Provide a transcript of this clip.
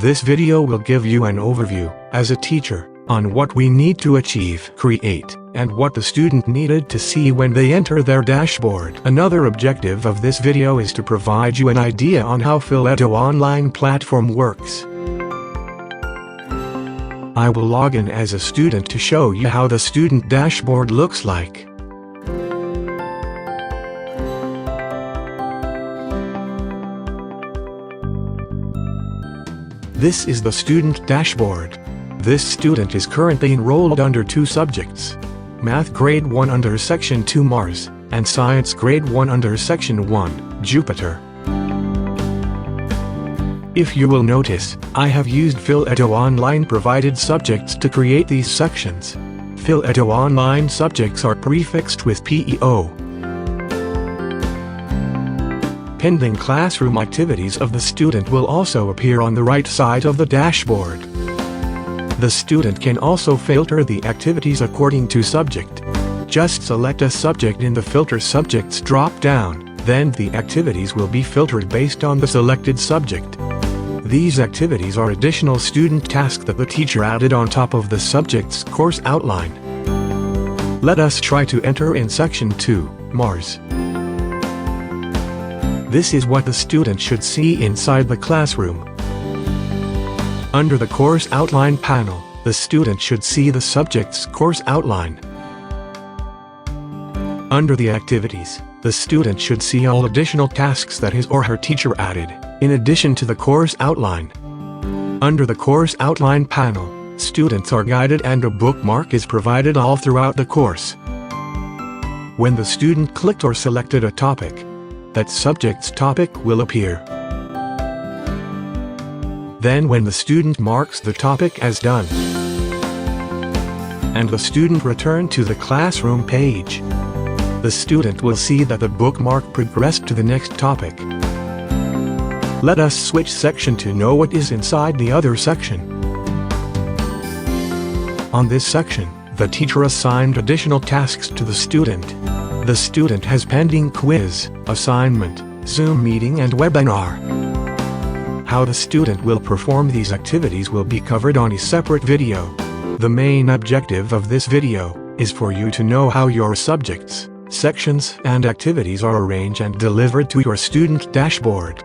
This video will give you an overview, as a teacher, on what we need to achieve, create, and what the student needed to see when they enter their dashboard. Another objective of this video is to provide you an idea on how Phileduonline platform works. I will log in as a student to show you how the student dashboard looks like. This is the student dashboard. This student is currently enrolled under 2 subjects. Math Grade 1 under Section 2 Mars, and Science Grade 1 under Section 1, Jupiter. If you will notice, I have used Phileduonline provided subjects to create these sections. Phileduonline subjects are prefixed with PEO. Pending classroom activities of the student will also appear on the right side of the dashboard. The student can also filter the activities according to subject. Just select a subject in the Filter Subjects drop-down, then the activities will be filtered based on the selected subject. These activities are additional student tasks that the teacher added on top of the subject's course outline. Let us try to enter in Section 2, Mars. This is what the student should see inside the classroom. Under the Course Outline panel, the student should see the subject's course outline. Under the Activities, the student should see all additional tasks that his or her teacher added, in addition to the course outline. Under the Course Outline panel, students are guided and a bookmark is provided all throughout the course. When the student clicked or selected a topic, that subject's topic will appear. Then when the student marks the topic as done, and the student returned to the classroom page, the student will see that the bookmark progressed to the next topic. Let us switch section to know what is inside the other section. On this section, the teacher assigned additional tasks to the student. The student has pending quiz, assignment, Zoom meeting and webinar. How the student will perform these activities will be covered on a separate video. The main objective of this video is for you to know how your subjects, sections and activities are arranged and delivered to your student dashboard.